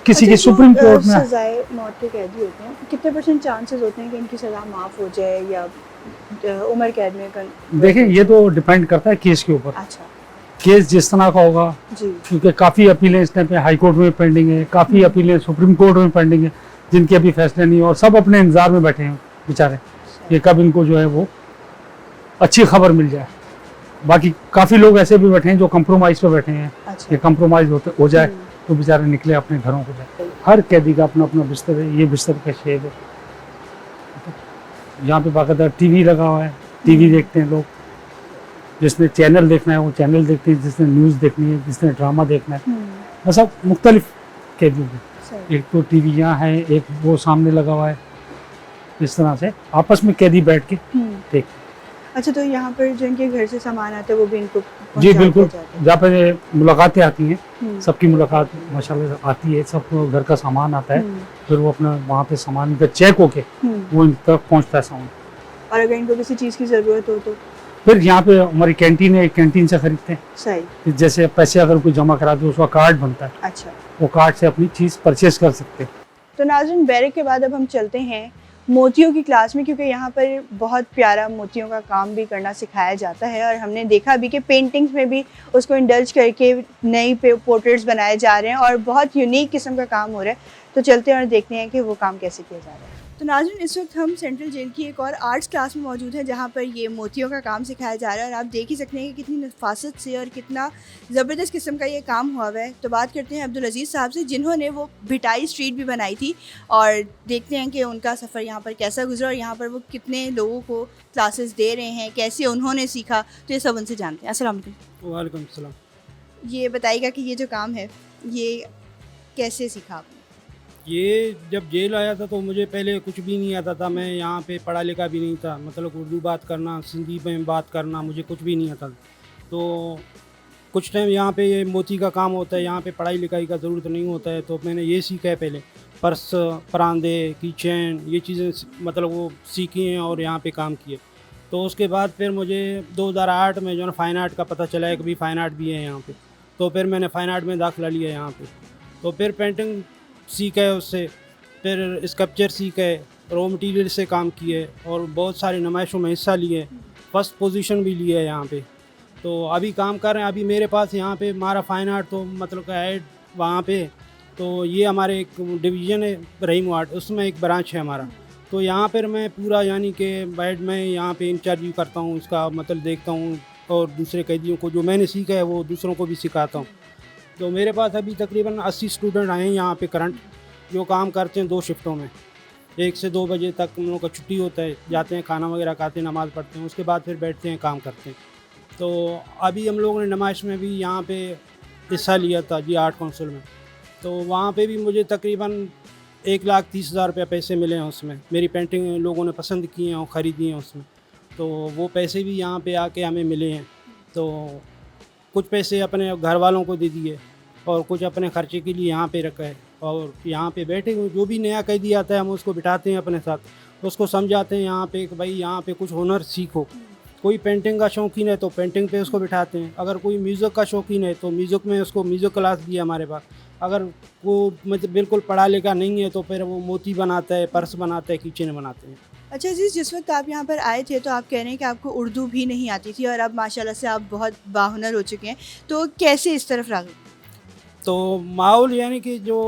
किसी की सुप्रीम कोर्ट में। सजाए मौत के कैदी होते हैं, कितने % चांसेस होते हैं कि इनकी सज़ा माफ़ हो जाए या उम्र कैद में? देखें, ये तो डिपेंड करता है केस के ऊपर। अच्छा केस जिस तरह का होगा, जी। क्योंकि काफ़ी अपीलें इस टाइम पे हाई कोर्ट में पेंडिंग है, काफ़ी अपीलें सुप्रीम कोर्ट में पेंडिंग है, जिनके अभी फैसले नहीं, और सब अपने इंतजार में बैठे हैं बेचारे कि कब इनको जो है वो अच्छी खबर मिल जाए। बाकी काफ़ी लोग ऐसे भी बैठे हैं जो कंप्रोमाइज़ पे बैठे हैं अच्छा। कि कंप्रोमाइज़ हो जाए तो बेचारे निकले अपने घरों को जाए। हर कैदी का अपना अपना बिस्तर है, ये बिस्तर का शेड है। यहाँ पे बाकायदा टीवी लगा हुआ है, टीवी देखते हैं लोग, जिसने चैनल देखना है वो चैनल देखते हैं, जिसने न्यूज़ देखनी है, जिसने ड्रामा देखना है, मतलब मुख्तलिफ कैदियों के। एक तो टीवी यहाँ है, एक वो सामने लगा हुआ है, इस तरह से आपस में कैदी बैठ के देख। अच्छा, तो यहाँ पर जो इनके घर से सामान आता है वो भी इनको जी पहुंचा बिल्कुल, दिया जाता है? जहाँ पे मुलाकातें आती हैं, सबकी मुलाकात माशाल्लाह आती है, सबको घर का सामान आता है, फिर वो अपना वहाँ पे सामान का चेक होके वो इन तक पहुँचता है सामान। और अगर इनको किसी चीज़ की ज़रूरत हो तो फिर यहाँ पे हमारी कैंटीन है, कैंटीन से खरीदते हैं। सही। फिर जैसे पैसे अगर कोई जमा करा दो उसका कार्ड बनता है, अच्छा। वो कार्ड से अपनी चीज़ परचेज कर सकते हैं। तो नाज़रीन, बैरक के बाद अब हम चलते हैं मोतियों की क्लास में, क्योंकि यहाँ पर बहुत प्यारा मोतियों का काम भी करना सिखाया जाता है और हमने देखा भी कि पेंटिंग्स में भी उसको इंडल्ज करके नई पोर्ट्रेट्स बनाए जा रहे हैं और बहुत यूनिक किस्म का काम हो रहा है। तो चलते हैं और देखते हैं कि वो काम कैसे किया जा रहा है। तो नाज़रीन, इस वक्त हम सेंट्रल जेल की एक और आर्ट्स क्लास में मौजूद है जहाँ पर ये मोतियों का काम सिखाया जा रहा है और आप देख ही सकते हैं कि कितनी नफासत से और कितना ज़बरदस्त किस्म का ये काम हुआ हुआ है। तो बात करते हैं अब्दुल अजीज़ साहब से, जिन्होंने वो भिटाई स्ट्रीट भी बनाई थी, और देखते हैं कि उनका सफ़र यहाँ पर कैसा गुजरा और यहाँ पर वो कितने लोगों को क्लासेस दे रहे हैं, कैसे उन्होंने सीखा, तो ये सब उनसे जानते हैं। अस्सलाम वालेकुम। वालेकुम सलाम। ये बताइएगा कि ये जो काम है ये कैसे सीखा आपने? ये जब जेल आया था तो मुझे पहले कुछ भी नहीं आता था, मैं यहाँ पे पढ़ा लिखा भी नहीं था, मतलब उर्दू बात करना, सिंधी में बात करना मुझे कुछ भी नहीं आता। तो कुछ टाइम यहाँ पे ये मोती का काम होता है, यहाँ पे पढ़ाई लिखाई का ज़रूरत नहीं होता है, तो मैंने ये सीखा है पहले, पर्स, परांदे, कीचेन, ये चीज़ें मतलब वो सीखी हैं और यहाँ पे काम किए। तो उसके बाद फिर मुझे 2008 में जो है फ़ाइन आर्ट का पता चला है कि भी फ़ाइन आर्ट भी है यहाँ पे, तो फिर मैंने फ़ाइन आर्ट में दाखिला लिया यहाँ पे। तो फिर पेंटिंग सीखा है उससे, फिर स्कल्पचर सीखा है, रॉ मटेरियल से काम किए और बहुत सारी नुमाइशों में हिस्सा लिए, फर्स्ट पोजीशन भी लिया है यहाँ पे। तो अभी काम कर रहे हैं। अभी मेरे पास यहाँ पे हमारा फ़ाइन आर्ट तो मतलब का है वहाँ पे, तो ये हमारे एक डिवीज़न है रहीम आर्ट, उसमें एक ब्रांच है हमारा। तो यहाँ पर मैं पूरा यानी कि बैठ में यहाँ पे इंचार्ज करता हूँ, इसका मतलब देखता हूँ और दूसरे कैदियों को जो मैंने सीखा है वो दूसरों को भी सिखाता हूँ। तो मेरे पास अभी तकरीबन 80 स्टूडेंट आए हैं यहाँ पे करंट, जो काम करते हैं 2 शिफ्टों में, 1 से 2 बजे तक उन लोगों का छुट्टी होता है, जाते हैं खाना वगैरह खाते हैं, नमाज़ पढ़ते हैं, उसके बाद फिर बैठते हैं काम करते हैं। तो अभी हम लोगों ने नुमाइश में भी यहाँ पे हिस्सा लिया था जी आर्ट काउंसिल में, तो वहाँ पे भी मुझे तकरीबन 1,30,000 रुपये पैसे मिले हैं उसमें। मेरी पेंटिंग लोगों ने पसंद की हैं और ख़रीदी हैं उसमें। तो वो पैसे भी यहाँ पे आके हमें मिले हैं। तो कुछ पैसे अपने घर वालों को दे दिए और कुछ अपने खर्चे के लिए यहाँ पे रखा है। और यहाँ पे बैठे हुए जो भी नया कैदी आता है हम उसको बिठाते हैं अपने साथ, उसको समझाते हैं यहाँ पे कि भाई यहाँ पे कुछ हुनर सीखो। कोई पेंटिंग का शौकीन है तो पेंटिंग पे उसको बिठाते हैं, अगर कोई म्यूज़िक का शौकीन है तो म्यूज़िक में उसको म्यूज़िक क्लास भी है हमारे पास। अगर वो मतलब बिल्कुल पढ़ा लिखा नहीं है तो फिर वो मोती बनाता है, पर्स बनाता है, किचन बनाते हैं। अच्छा जी, जिस वक्त आप यहाँ पर आए थे तो आप कह रहे हैं कि आपको उर्दू भी नहीं आती थी और अब माशाल्लाह से आप बहुत बाहुनर हो चुके हैं, तो कैसे इस तरफ राग़िब? तो माहौल यानी कि जो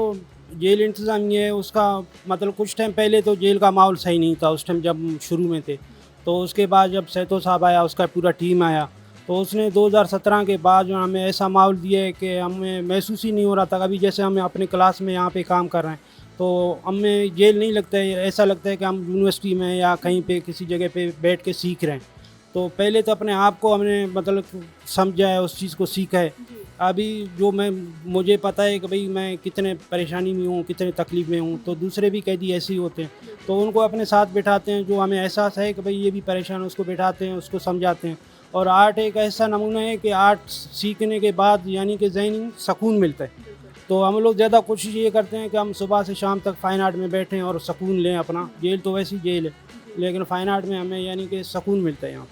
जेल इंतज़ामिया है उसका मतलब कुछ टाइम पहले तो जेल का माहौल सही नहीं था उस टाइम जब शुरू में थे। तो उसके बाद जब सैतो साहब आया, उसका पूरा टीम आया, तो उसने 2017 के बाद जो हमें ऐसा माहौल दिया है कि हमें महसूस ही नहीं हो रहा था कभी जैसे हमें अपने क्लास में यहाँ पे काम कर रहे हैं। तो हमें जेल नहीं लगता है, ऐसा लगता है कि हम यूनिवर्सिटी में या कहीं पे किसी जगह पे बैठ के सीख रहे हैं। तो पहले तो अपने आप को हमने मतलब समझा है, उस चीज़ को सीखा है। अभी जो मुझे पता है कि भाई मैं कितने परेशानी में हूँ, कितने तकलीफ़ में हूँ, तो दूसरे भी कैदी ऐसे ही होते हैं। तो उनको अपने साथ बिठाते हैं, जो हमें एहसास है कि भाई ये भी परेशान है, उसको बिठाते हैं, उसको समझाते हैं। और आर्ट एक ऐसा नमूना है कि आर्ट सीखने के बाद यानी कि ज़हनी सुकून मिलता है। तो हम लोग ज़्यादा कोशिश ये करते हैं कि हम सुबह से शाम तक फ़ाइन आर्ट में बैठें और सुकून लें अपना। जेल तो वैसी जेल है, लेकिन फ़ाइन आर्ट में हमें यानी कि सुकून मिलता है यहाँ।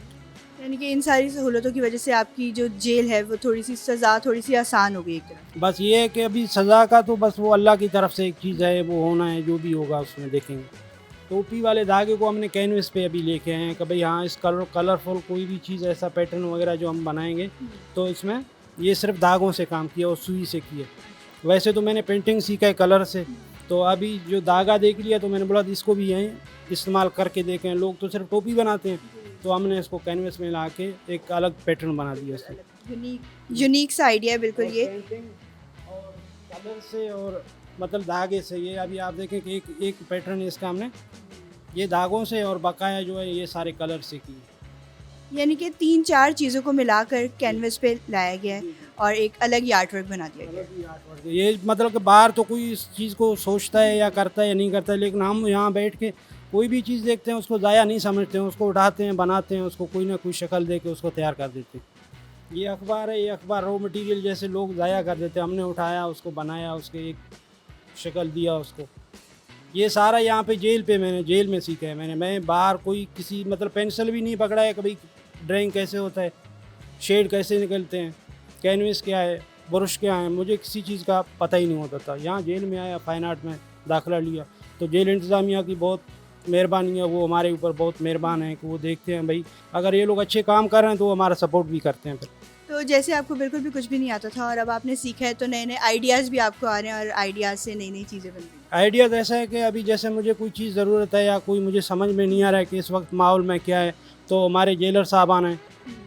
यानी कि इन सारी सहूलतों की वजह से आपकी जो जेल है वो थोड़ी सी सज़ा थोड़ी सी आसान हो गई एक तरह। बस ये है कि अभी सज़ा का तो बस वो अल्लाह की तरफ से एक चीज़ है, वो होना है, जो भी होगा उसमें देखेंगे। टोपी वाले धागे को हमने कैनवस पे अभी लेके आए हैं कि भाई हाँ इस कलरफुल कोई भी चीज़ ऐसा पैटर्न वगैरह जो हम बनाएंगे तो इसमें ये सिर्फ धागों से काम किया और सुई से किया। वैसे तो मैंने पेंटिंग सीखा है कलर से, तो अभी जो धागा देख लिया तो मैंने बोला इसको भी यहीं इस्तेमाल करके देखें। लोग तो सिर्फ टोपी बनाते हैं, तो हमने इसको कैनवस में ला के एक अलग पैटर्न बना दिया इससे। यूनिक सा आइडिया है बिल्कुल ये। और कलर से और मतलब धागे से, ये अभी आप देखें कि एक पैटर्न है इसका हमने ये धागों से और बकाया जो है ये सारे कलर से की। यानी कि 3-4 चीज़ों को मिलाकर कैनवस पे लाया गया है और एक अलग ही आर्ट वर्क बना दिया गया है। ये मतलब कि बाहर तो कोई इस चीज़ को सोचता है या करता है या नहीं करता है, लेकिन हम यहाँ बैठ के कोई भी चीज़ देखते हैं उसको ज़ाया नहीं समझते हैं, उसको उठाते हैं, बनाते हैं, उसको कोई ना कोई शक्ल दे के उसको तैयार कर देते हैं। ये अखबार है, ये अखबार रॉ मटेरियल जैसे लोग ज़ाया कर देते हैं, हमने उठाया उसको बनाया, उसके एक शक्ल दिया उसको। ये सारा यहाँ पे मैंने जेल में सीखा है मैं बाहर कोई किसी मतलब पेंसिल भी नहीं पकड़ा है कभी, ड्राइंग कैसे होता है, शेड कैसे निकलते हैं, कैनवस क्या है, ब्रश क्या है, मुझे किसी चीज़ का पता ही नहीं होता था। यहाँ जेल में आया, फ़ाइन आर्ट में दाखिला लिया, तो जेल इंतज़ामिया की बहुत मेहरबानी है, वो हमारे ऊपर बहुत मेहरबान है कि वो देखते हैं भाई अगर ये लोग अच्छे काम कर रहे हैं तो वो हमारा सपोर्ट भी करते हैं। फिर तो जैसे आपको बिल्कुल भी कुछ भी नहीं आता था और अब आपने सीखा है तो नए नए आइडियाज़ भी आपको आ रहे हैं और आइडियाज़ से नई नई चीज़ें बन रही हैं। आइडियाज़ ऐसा है कि अभी जैसे मुझे कोई चीज़ ज़रूरत है या कोई मुझे समझ में नहीं आ रहा है कि इस वक्त माहौल में क्या है, तो हमारे जेलर साहबान हैं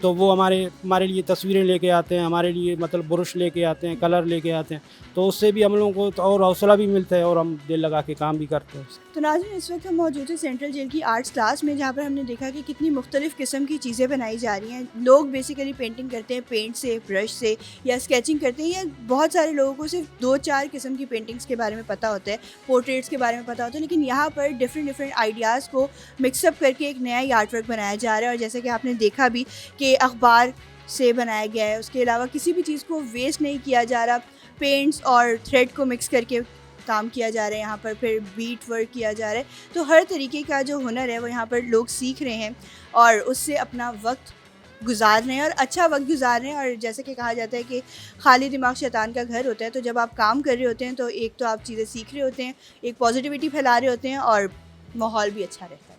तो वो हमारे लिए तस्वीरें लेके आते हैं, हमारे लिए मतलब ब्रश लेके आते हैं, कलर लेके आते हैं, तो उससे भी हम लोगों को तो और हौसला भी मिलता है और हम दिल लगा के काम भी करते हैं। तो नाज़रीन, इस वक्त हम मौजूद हैं सेंट्रल जेल की आर्ट्स क्लास में, जहाँ पर हमने देखा कि कितनी मुख्तलिफ़ किस्म की चीज़ें बनाई जा रही हैं। लोग बेसिकली पेंटिंग करते हैं पेंट से, ब्रश से या स्केचिंग करते हैं, या बहुत सारे लोगों को सिर्फ 2-4 किस्म की पेंटिंग्स के बारे में पता होता है, पोर्ट्रेट्स के बारे में पता होता है, लेकिन यहाँ पर डिफरेंट आइडियाज़ को मिक्सअप करके एक नया ही आर्ट वर्क बनाया जा रहा है। और जैसे कि आपने देखा भी कि अखबार से बनाया गया है, उसके अलावा किसी भी चीज़ को वेस्ट नहीं किया जा रहा, पेंट्स और थ्रेड को मिक्स करके काम किया जा रहा है यहाँ पर, फिर बीट वर्क किया जा रहा है। तो हर तरीके का जो हुनर है वो यहाँ पर लोग सीख रहे हैं और उससे अपना वक्त गुजार रहे हैं और अच्छा वक्त गुजार रहे हैं। और जैसे कि कहा जाता है कि खाली दिमाग शैतान का घर होता है, तो जब आप काम कर रहे होते हैं तो एक तो आप चीज़ें सीख रहे होते हैं, एक पॉजिटिविटी फैला रहे होते हैं और माहौल भी अच्छा रहता है।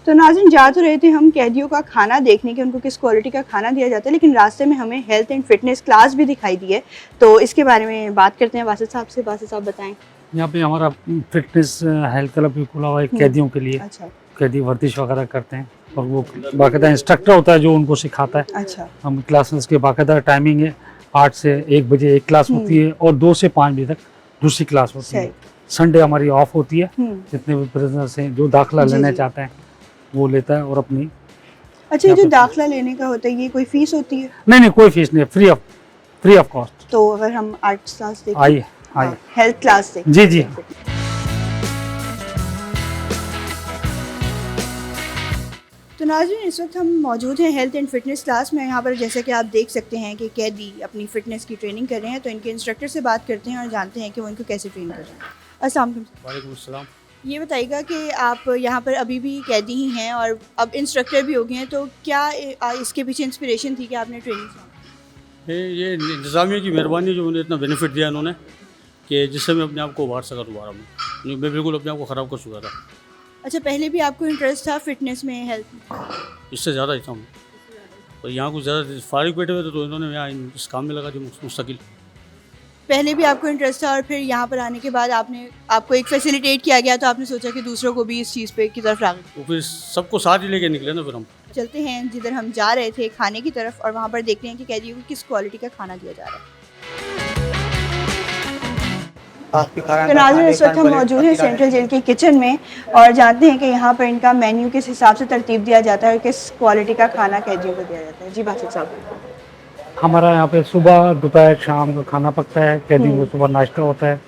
तो नाज़रीन, जा तो रहे थे हम कैदियों का खाना देखने के, उनको किस क्वालिटी का खाना दिया जाता है, लेकिन रास्ते में हमें हेल्थ एंड फिटनेस क्लास भी दिखाई दी है, तो इसके बारे में बात करते हैं वासिद साहब से। वासिद साहब बताएं। यहाँ पे हमारा फिटनेस हेल्थ क्लब भी खुला हुआ है कैदियों के लिए। अच्छा। कैदी वर्जिश वगैरह करते हैं और वो बाकायदा इंस्ट्रक्टर होता है जो उनको सिखाता है। अच्छा। हम क्लासेस के बाकायदा टाइमिंग है, 8 से 1 बजे एक क्लास होती है और 2 से 5 बजे तक दूसरी क्लास होती है। संडे हमारी ऑफ होती है, जितने भी प्रिजनर्स हैं जो दाखिला लेना चाहते हैं वो लेता है और अपनी। अच्छा, ये जो दाखिला लेने का होता है ये कोई फीस होती है? नहीं, कोई फीस नहीं, फ्री ऑफ कॉस्ट। तो अगर हम आर्ट्स क्लास देखें, आइए हेल्थ क्लास देखें, जी। तो नाज़रीन, इस वक्त हम मौजूद हैं हेल्थ एंड फिटनेस क्लास में। यहाँ पर जैसा कि आप देख सकते हैं कि कैदी अपनी फ़िटनेस की ट्रेनिंग कर रहे हैं, तो इनके इंस्ट्रक्टर से बात करते हैं और जानते हैं कि वो इनको कैसे ट्रेन कर रहे हैं। अस्सलाम वालेकुम। वालेकुम अस्सलाम। ये बताइएगा कि आप यहाँ पर अभी भी कैदी ही हैं और अब इंस्ट्रक्टर भी हो गए हैं, तो क्या इसके पीछे इंस्पिरेशन थी कि आपने ट्रेनिंग? ये इंतज़ामिया की मेहरबानी, जो मुझे इतना बेनिफिट दिया इन्होंने कि जिससे मैं अपने आप को उभार सका दोबारा मैं बिल्कुल अपने आप को ख़राब कर चुका था। अच्छा, पहले भी आपको इंटरेस्ट था फिटनेस में, हेल्थ में? इससे ज़्यादा ही था मैं, तो यहाँ कुछ ज़्यादा फारिग बैठे हुए थे तो इन्होंने यहाँ इस काम में लगा दी मुस्तकिल। पहले भी आपको इंटरेस्ट था और फिर यहाँ पर आने के बाद आपको एक फैसिलिटेट किया गया, तो आपने सोचा कि दूसरों को भी इस चीज़ पे की तरफ राग़िब। तो फिर सबको साथ ही लेके निकले ना फिर हम। चलते हैं जिधर हम जा रहे थे, खाने की तरफ, और वहाँ पर देखते हैं कि कैदियों को किस क्वालिटी का खाना दिया जा रहा है। तो नाज़रीन, इस वक्त हम मौजूद हैं सेंट्रल जेल की किचन में और जानते हैं कि यहाँ पर इनका मेन्यू किस हिसाब से तरतीब दिया जाता है और किस क्वालिटी का खाना कैदियों को दिया जाता है। जी बासित साहब। हमारा यहाँ पे सुबह दोपहर शाम का खाना पकता है, कैदियों को सुबह नाश्ता होता है।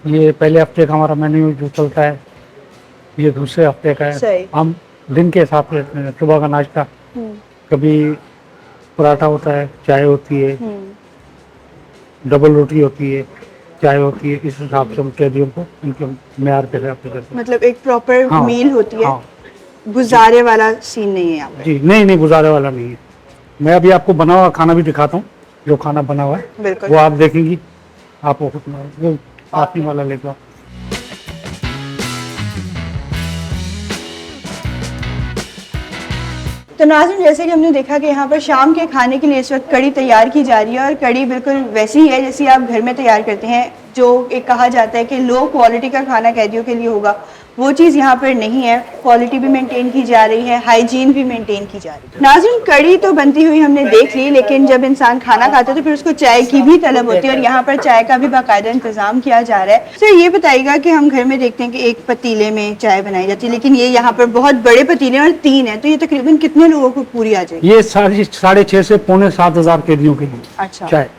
ये पहले हफ्ते का हमारा मेन्यू जो चलता है, ये दूसरे हफ्ते का है। हम दिन के हिसाब से सुबह का नाश्ता, कभी पराठा होता है, चाय होती है, डबल रोटी होती है, चाय होती है। इस हिसाब से हम कैदियों को उनके मेयार पे करते हैं। मतलब एक प्रॉपर हाँ, मील होती है। हाँ। गुजारे वाला सीन नहीं है यहाँ पे। जी नहीं, गुजारे वाला नहीं है। मैं अभी आपको बना हुआ खाना भी दिखाता हूँ, जो खाना बना हुआ है बिल्कुल। वो आप देखेंगी, आपको वो आती वाला लेगा। तो नाज़रीन, जैसे कि हमने देखा कि यहाँ पर शाम के खाने के लिए इस वक्त कड़ी तैयार की जा रही है और कड़ी बिल्कुल वैसी ही है जैसी आप घर में तैयार करते हैं। जो एक कहा जाता है कि लो क्वालिटी का खाना कैदियों के लिए होगा, वो चीज़ यहाँ पर नहीं है। क्वालिटी भी मेंटेन की जा रही है, हाइजीन भी मेंटेन की जा रही है। नाज़रीन, कड़ी तो बनती हुई हमने देख ली, लेकिन जब इंसान खाना खाता है तो फिर उसको चाय की भी तलब होती है और यहाँ पर चाय का भी बाकायदा इंतज़ाम किया जा रहा है। सर, ये बताइएगा कि हम घर में देखते हैं कि एक पतीले में चाय बनाई जाती है, लेकिन ये यहाँ पर बहुत बड़े पतीले और 3 हैं, तो ये तकरीबन कितने लोगों को पूरी आ जाएगी? ये 6,500 से पौने 7,000 कैदियों के लिए अच्छा। चाय।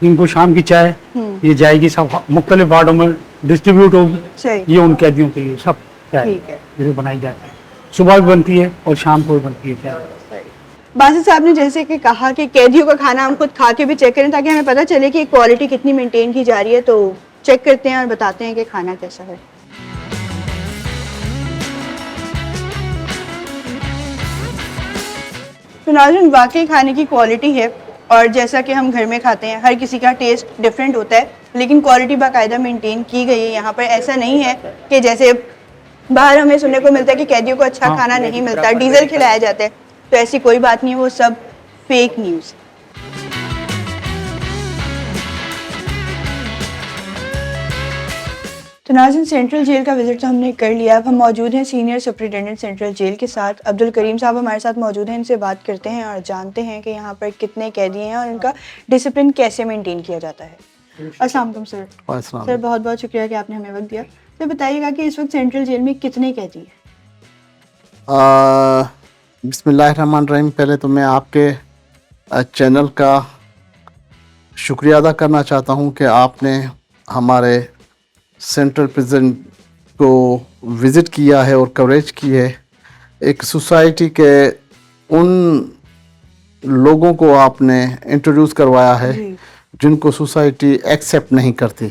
इनको शाम की चाय ये जाएगी, सब मुख्तलिफ वार्डों में डिस्ट्रीब्यूट होगी। ये उन कैदियों के लिए सब चाय ठीक है, ये बनाई जाती है। सुबह भी बनती है और शाम को भी बनती है चाय। बासित साहब ने जैसे कि कहा कि कैदियों का खाना हम खुद खा के भी चेक करें ताकि हमें पता चले कि क्वालिटी कितनी मेंटेन की जा रही है, तो चेक करते हैं और बताते हैं कि खाना कैसा है। तो नाज़रीन, वाकई खाने की क्वालिटी है और जैसा कि हम घर में खाते हैं, हर किसी का टेस्ट डिफरेंट होता है, लेकिन क्वालिटी बाकायदा मेंटेन की गई है। यहाँ पर ऐसा नहीं है कि जैसे बाहर हमें सुनने को मिलता है कि कैदियों को अच्छा खाना नहीं मिलता, डीजल खिलाया जाता है, तो ऐसी कोई बात नहीं है, वो सब फेक न्यूज़। तो नाज़रीन, सेंट्रल जेल का विजिट तो हमने कर लिया। अब हम मौजूद हैं सीनियर सुपरिटेंडेंट सेंट्रल जेल के साथ, अब्दुल करीम साहब हमारे साथ मौजूद हैं। इनसे बात करते हैं और जानते हैं कि यहाँ पर कितने कैदी हैं और इनका डिसिप्लिन कैसे मेंटेन किया जाता है। अस्सलाम वालेकुम सर। सर, बहुत बहुत शुक्रिया कि आपने हमें वक्त दिया। तो बताइएगा कि इस वक्त सेंट्रल जेल में कितने कैदी हैं? बिस्मिल्लाहिर्रहमानिर्रहीम। पहले तो मैं आपके चैनल का शुक्रिया अदा करना चाहता हूँ कि आपने हमारे सेंट्रल प्रिजन को विज़िट किया है और कवरेज की है। एक सोसाइटी के उन लोगों को आपने इंट्रोड्यूस करवाया है जिनको सोसाइटी एक्सेप्ट नहीं करती।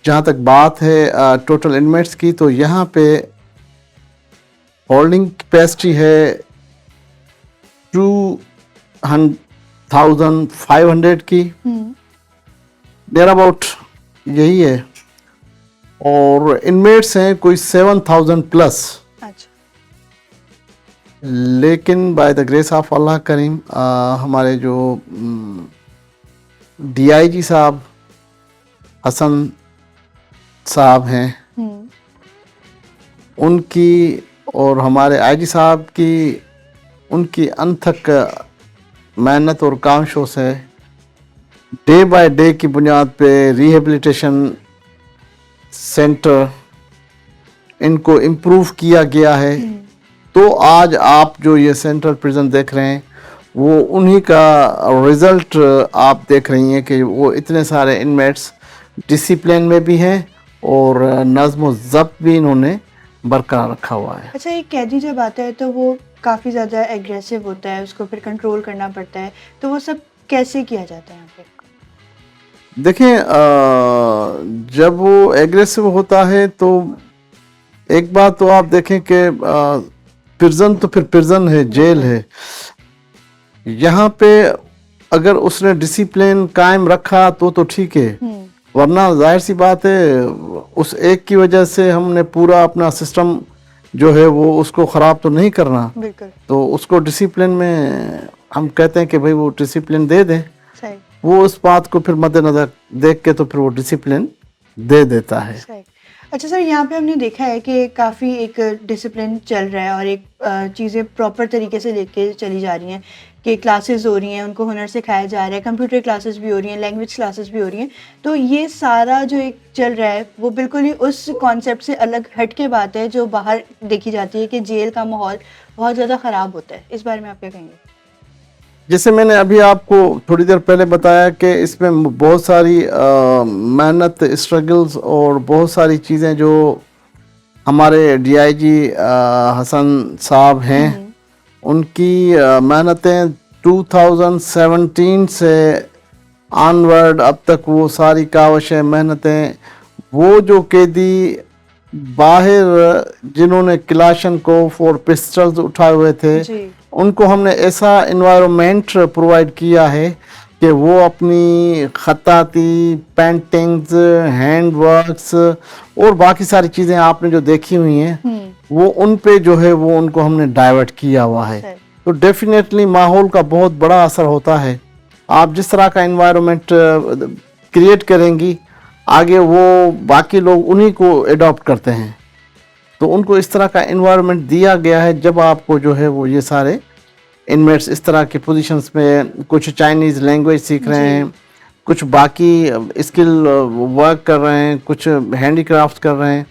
जहाँ तक बात है टोटल इनमेट्स की, तो यहाँ पे होल्डिंग कैपेसिटी है 2,500 की, देयर अबाउट यही है, और इनमेट्स हैं कोई 7,000 प्लस। अच्छा। लेकिन बाय द ग्रेस ऑफ अल्लाह करीम हमारे जो DIG साहब हसन साहब हैं, उनकी और हमारे IG साहब की उनकी अनथक मेहनत और काविशों से डे बाय डे की बुनियाद पे रिहेबिलिटेशन सेंटर इनको इम्प्रूव किया गया है। तो आज आप जो ये सेंट्रल प्रिजन देख रहे हैं वो उन्हीं का रिज़ल्ट आप देख रही हैं कि वो इतने सारे इनमेट्स डिसिप्लिन में भी हैं और नज़्म व ज़ब्त भी इन्होंने बरकरार रखा हुआ है। अच्छा, एक कैदी जब आता है तो वो काफ़ी ज़्यादा एग्रेसिव होता है, उसको फिर कंट्रोल करना पड़ता है, तो वो सब कैसे किया जाता है यहाँ पे? देखिए जब वो एग्रेसिव होता है तो एक बात तो आप देखें कि प्रिजन तो फिर प्रिजन है, जेल है। यहाँ पे अगर उसने डिसिप्लिन कायम रखा तो ठीक है, वरना जाहिर सी बात है उस एक की वजह से हमने पूरा अपना सिस्टम जो है वो उसको ख़राब तो नहीं करना। बिल्कुल तो उसको डिसिप्लिन में हम कहते हैं कि भाई वो डिसिप्लिन दे दें, सही वो उस बात को फिर मद्देनजर देख के तो फिर वो डिसिप्लिन दे देता है। सही। अच्छा सर, यहाँ पे हमने देखा है कि काफ़ी एक डिसिप्लिन चल रहा है और एक चीज़ें प्रॉपर तरीके से लेके चली जा रही हैं कि क्लासेस हो रही हैं, उनको हुनर सिखाया जा रहा है, कंप्यूटर क्लासेस भी हो रही हैं, लैंग्वेज क्लासेस भी हो रही हैं। तो ये सारा जो एक चल रहा है वो बिल्कुल ही उस कॉन्सेप्ट से अलग हट के बात है जो बाहर देखी जाती है कि जेल का माहौल बहुत ज़्यादा ख़राब होता है। इस बारे में आप क्या कहेंगे? जैसे मैंने अभी आपको थोड़ी देर पहले बताया कि इसमें बहुत सारी मेहनत, स्ट्रगल्स और बहुत सारी चीज़ें जो हमारे डीआईजी हसन साहब हैं उनकी मेहनतें 2017 से ऑनवर्ड अब तक वो सारी कावशें, मेहनतें, वो जो कैदी बाहर जिन्होंने क्लाशन को 4 पिस्टल्स उठाए हुए थे जी उनको हमने ऐसा इन्वायरमेंट प्रोवाइड किया है कि वो अपनी खत्ताती, पेंटिंग्स, हैंड वर्क्स और बाकी सारी चीज़ें आपने जो देखी हुई हैं वो उन पे जो है वो उनको हमने डाइवर्ट किया हुआ है। तो डेफिनेटली माहौल का बहुत बड़ा असर होता है। आप जिस तरह का इन्वायरमेंट क्रिएट करेंगी आगे वो बाकी लोग उन्हीं को एडॉप्ट करते हैं। तो उनको इस तरह का इन्वायरमेंट दिया गया है जब आपको जो है वो ये सारे इनमेट्स इस तरह के पोजीशंस में कुछ चाइनीज़ लैंग्वेज सीख रहे हैं, कुछ बाकी स्किल वर्क कर रहे हैं, कुछ हैंडीक्राफ्ट कर रहे हैं।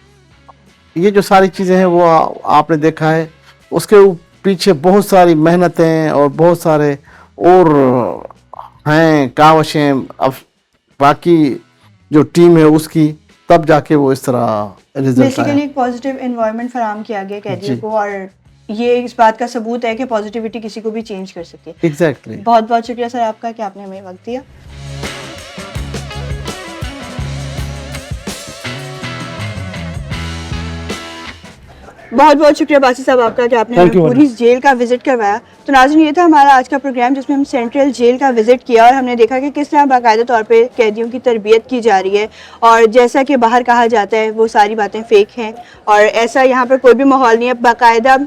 ये जो सारी चीज़ें हैं वो आपने देखा है, उसके पीछे बहुत सारी मेहनतें और बहुत सारे और हैं कावशें अब बाकी जो टीम है उसकी, तब जाके वो इस तरह रिजल्ट आया। बेसिकली एक पॉजिटिव एनवायरनमेंट फराहम किया गया कैदियों को और ये इस बात का सबूत है कि पॉजिटिविटी किसी को भी चेंज कर सकती है। एग्जैक्टली। बहुत बहुत शुक्रिया सर आपका कि आपने हमें वक्त दिया। बहुत बहुत शुक्रिया बासी साहब आपका कि आपने Thank हमें you, पूरी जेल का विजिट करवाया। तो नाज़रीन, ये था हमारा आज का प्रोग्राम जिसमें हम सेंट्रल जेल का विजिट किया और हमने देखा कि किस तरह बाकायदा तौर पे कैदियों की तरबियत की जा रही है और जैसा कि बाहर कहा जाता है वो सारी बातें फेक हैं और ऐसा यहाँ पर कोई भी माहौल नहीं है। बाकायदा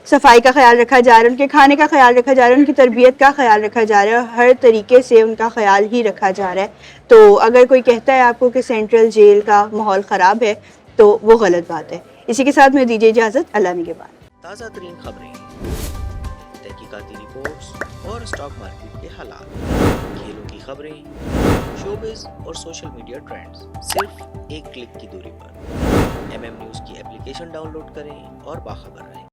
सफाई का ख्याल रखा जा रहा है, उनके खाने का ख्याल रखा जा रहा है, उनकी तरबियत का ख्याल रखा जा रहा है और हर तरीके से उनका ख्याल ही रखा जा रहा है। तो अगर कोई कहता है आपको कि सेंट्रल जेल का माहौल ख़राब है तो वो गलत बात है। इसी के साथ मैं दीजिए इजाज़त। अल्लाह निगहबान। ताज़ा तरीन खबरें, तहकीकाती रिपोर्ट्स और स्टॉक मार्केट के हालात, खेलों की खबरें, शोबिज़ और सोशल मीडिया ट्रेंड्स सिर्फ एक क्लिक की दूरी पर। MM न्यूज़ की एप्लीकेशन डाउनलोड करें और बाखबर रहें।